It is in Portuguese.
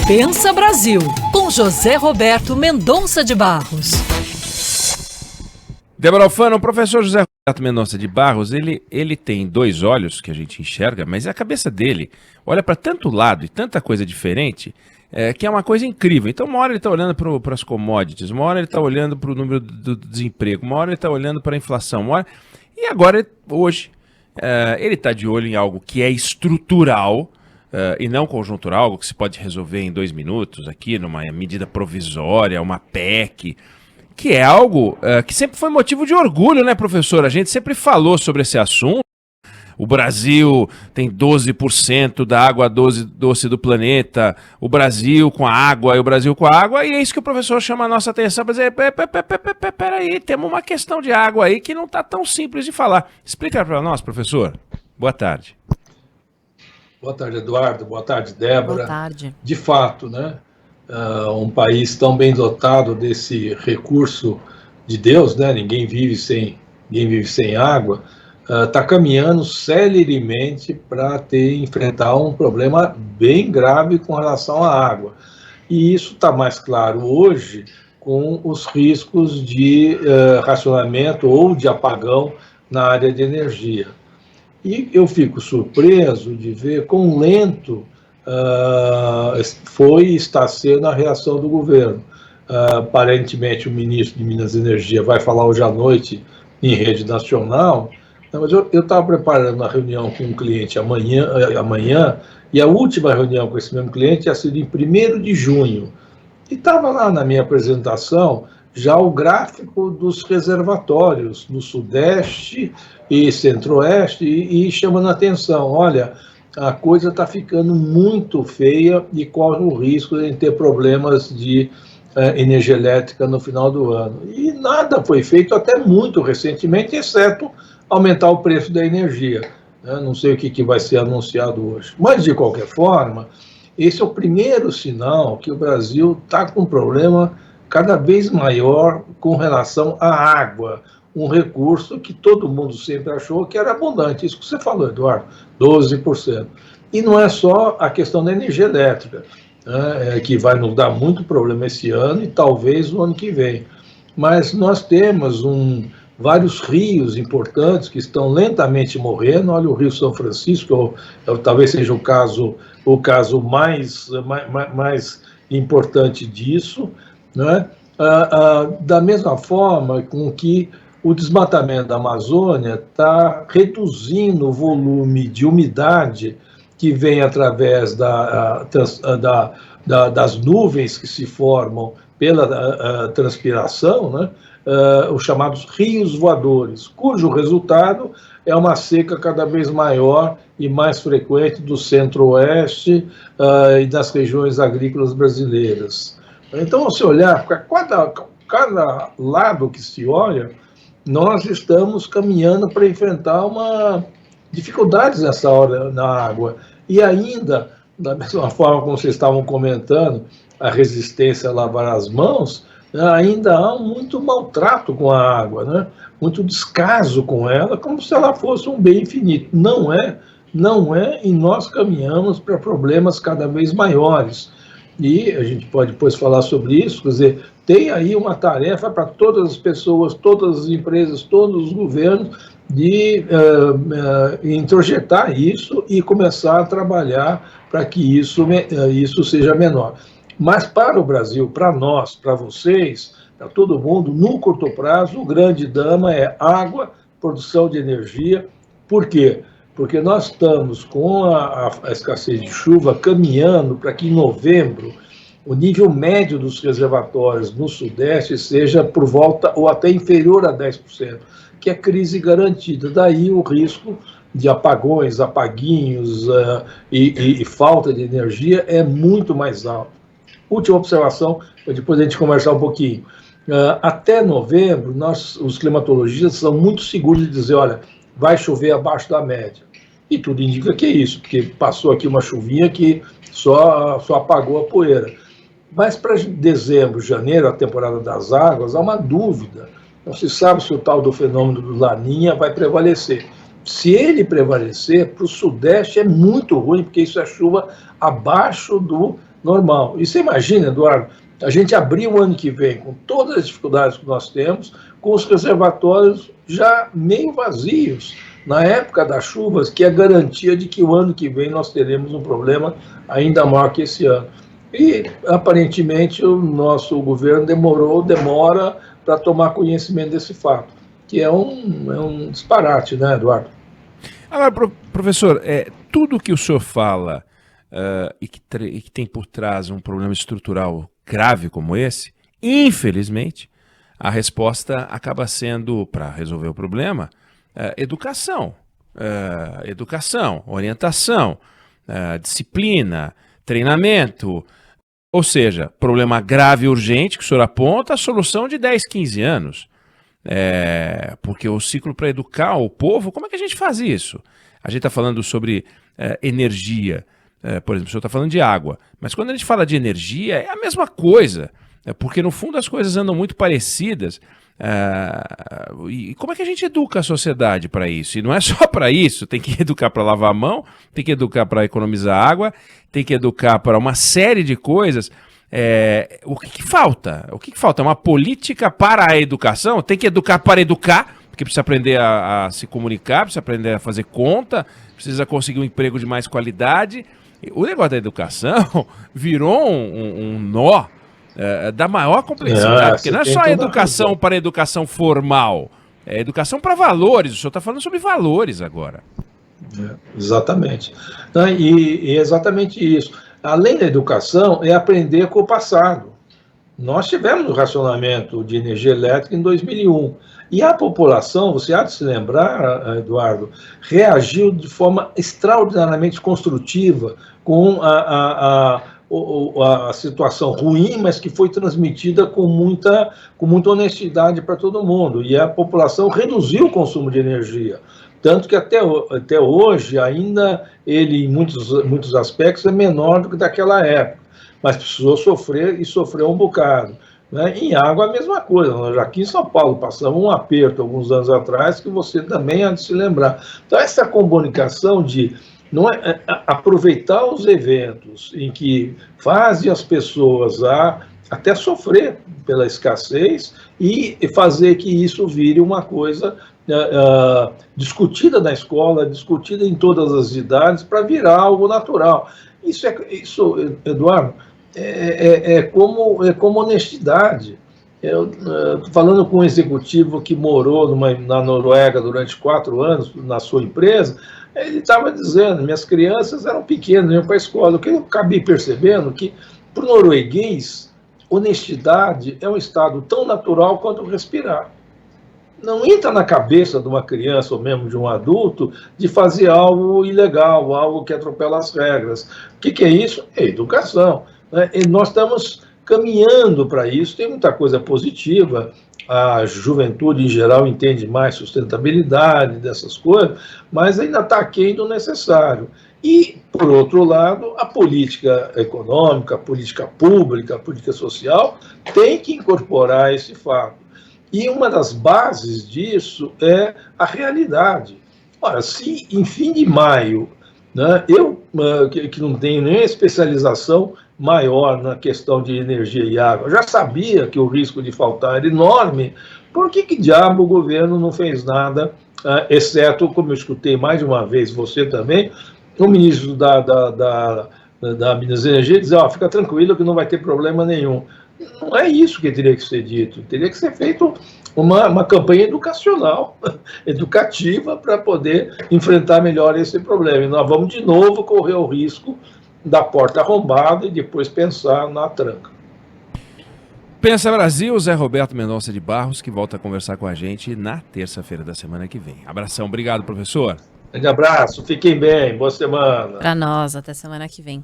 Pensa Brasil, com José Roberto Mendonça de Barros. Débora Alfano, o professor José Roberto Mendonça de Barros, ele tem dois olhos que a gente enxerga, mas a cabeça dele olha para tanto lado e tanta coisa diferente, que é uma coisa incrível. Então, uma hora ele está olhando para as commodities, uma hora ele está olhando para o número do desemprego, uma hora ele está olhando para a inflação, uma hora... E agora, hoje, ele está de olho em algo que é estrutural, e não conjuntural, algo que se pode resolver em 2 minutos aqui, numa medida provisória, uma PEC, que é algo que sempre foi motivo de orgulho, né, professor? A gente sempre falou sobre esse assunto. O Brasil tem 12% da água doce do planeta, o Brasil com a água e o Brasil com a água, e é isso que o professor chama a nossa atenção para dizer, peraí, temos uma questão de água aí que não está tão simples de falar. Explica para nós, professor. Boa tarde. Boa tarde, Eduardo. Boa tarde, Débora. Boa tarde. De fato, né, um país tão bem dotado desse recurso de Deus, né, ninguém vive sem água, está caminhando celeremente para enfrentar um problema bem grave com relação à água. E isso está mais claro hoje com os riscos de racionamento ou de apagão na área de energia. E eu fico surpreso de ver quão lento foi e está sendo a reação do governo. Aparentemente, o ministro de Minas e Energia vai falar hoje à noite em rede nacional, mas eu estava preparando uma reunião com um cliente amanhã, e a última reunião com esse mesmo cliente tinha sido em 1º de junho. E estava lá na minha apresentação já o gráfico dos reservatórios no Sudeste e Centro-Oeste e chamando a atenção, olha, a coisa está ficando muito feia e corre o risco de ter problemas de energia elétrica no final do ano. E nada foi feito até muito recentemente, exceto aumentar o preço da energia. Não sei o que vai ser anunciado hoje. Mas, de qualquer forma, esse é o primeiro sinal que o Brasil está com um problema cada vez maior com relação à água, um recurso que todo mundo sempre achou que era abundante. Isso que você falou, Eduardo, 12%. E não é só a questão da energia elétrica, né, que vai nos dar muito problema esse ano e talvez no ano que vem. Mas nós temos vários rios importantes que estão lentamente morrendo. Olha o Rio São Francisco, talvez seja o caso mais importante disso, né? Da mesma forma com que o desmatamento da Amazônia está reduzindo o volume de umidade que vem através das nuvens que se formam pela transpiração, né? Os chamados rios voadores, cujo resultado é uma seca cada vez maior e mais frequente do Centro-Oeste e das regiões agrícolas brasileiras. Então, se olhar, cada lado que se olha, nós estamos caminhando para enfrentar dificuldades nessa hora na água. E ainda, da mesma forma como vocês estavam comentando, a resistência a lavar as mãos, ainda há muito maltrato com a água, né? Muito descaso com ela, como se ela fosse um bem infinito. Não é, e nós caminhamos para problemas cada vez maiores. E a gente pode depois falar sobre isso, quer dizer, tem aí uma tarefa para todas as pessoas, todas as empresas, todos os governos, de introjetar isso e começar a trabalhar para que isso seja menor. Mas para o Brasil, para nós, para vocês, para todo mundo, no curto prazo, o grande drama é água, produção de energia. Por quê? Porque nós estamos com a escassez de chuva caminhando para que em novembro o nível médio dos reservatórios no Sudeste seja por volta ou até inferior a 10%, que é crise garantida. Daí o risco de apagões, apaguinhos e falta de energia é muito mais alto. Última observação, para depois a gente conversar um pouquinho. Até novembro, os climatologistas são muito seguros de dizer, olha, vai chover abaixo da média. E tudo indica que é isso, porque passou aqui uma chuvinha que só apagou a poeira. Mas para dezembro, janeiro, a temporada das águas, há uma dúvida. Não se sabe se o tal do fenômeno do Laninha vai prevalecer. Se ele prevalecer, para o Sudeste é muito ruim, porque isso é chuva abaixo normal. E você imagina, Eduardo, a gente abrir o ano que vem, com todas as dificuldades que nós temos, com os reservatórios já meio vazios, na época das chuvas, que é garantia de que o ano que vem nós teremos um problema ainda maior que esse ano. E, aparentemente, o nosso governo demora para tomar conhecimento desse fato, que é um disparate, né, Eduardo? Agora, professor, tudo que o senhor fala e que tem por trás um problema estrutural grave como esse, infelizmente, a resposta acaba sendo, para resolver o problema, educação, orientação, disciplina, treinamento. Ou seja, problema grave e urgente que o senhor aponta, a solução de 10, 15 anos. Porque o ciclo para educar o povo, como é que a gente faz isso? A gente está falando sobre energia, por exemplo, o senhor está falando de água, mas quando a gente fala de energia é a mesma coisa, porque no fundo as coisas andam muito parecidas. E como é que a gente educa a sociedade para isso? E não é só para isso, tem que educar para lavar a mão, tem que educar para economizar água, tem que educar para uma série de coisas. O que falta? O que falta? Uma política para a educação? Tem que educar para educar, porque precisa aprender a se comunicar, precisa aprender a fazer conta, precisa conseguir um emprego de mais qualidade. O negócio da educação virou um nó da maior complexidade, porque não é só educação para educação formal, é educação para valores. O senhor está falando sobre valores agora. Exatamente. E exatamente isso. Além da educação, é aprender com o passado. Nós tivemos o racionamento de energia elétrica em 2001. E a população, você há de se lembrar, Eduardo, reagiu de forma extraordinariamente construtiva com a situação ruim, mas que foi transmitida com muita honestidade para todo mundo. E a população reduziu o consumo de energia. Tanto que até hoje, ainda ele, em muitos aspectos, é menor do que daquela época. Mas precisou sofrer e sofreu um bocado. Né? Em água, a mesma coisa. Nós aqui em São Paulo passamos um aperto alguns anos atrás, que você também há de se lembrar. Então, essa comunicação de aproveitar os eventos em que fazem as pessoas até sofrer pela escassez e fazer que isso vire uma coisa discutida na escola, discutida em todas as idades, para virar algo natural. Isso, Eduardo, é como honestidade. Eu estou falando com um executivo que morou na Noruega durante 4 anos, na sua empresa. Ele estava dizendo, minhas crianças eram pequenas, iam para a escola. O que eu acabei percebendo que, para o norueguês, honestidade é um estado tão natural quanto respirar. Não entra na cabeça de uma criança ou mesmo de um adulto de fazer algo ilegal, algo que atropela as regras. O que é isso? É educação. Né? E nós estamos caminhando para isso, tem muita coisa positiva. A juventude, em geral, entende mais sustentabilidade dessas coisas, mas ainda está aquém do necessário. E, por outro lado, a política econômica, a política pública, a política social tem que incorporar esse fato. E uma das bases disso é a realidade. Ora, se em fim de maio, né, eu, que não tenho nenhuma especialização maior na questão de energia e água, já sabia que o risco de faltar era enorme, por que diabo o governo não fez nada, exceto, como eu escutei mais de uma vez, você também, o ministro da Minas e Energia dizer, fica tranquilo que não vai ter problema nenhum. Não é isso que teria que ser dito, teria que ser feito uma campanha educacional, educativa, para poder enfrentar melhor esse problema. E nós vamos de novo correr o risco da porta arrombada e depois pensar na tranca. Pensa Brasil, Zé Roberto Mendonça de Barros, que volta a conversar com a gente na terça-feira da semana que vem. Abração, obrigado, professor. Um grande abraço, fiquem bem, boa semana. Para nós, até semana que vem.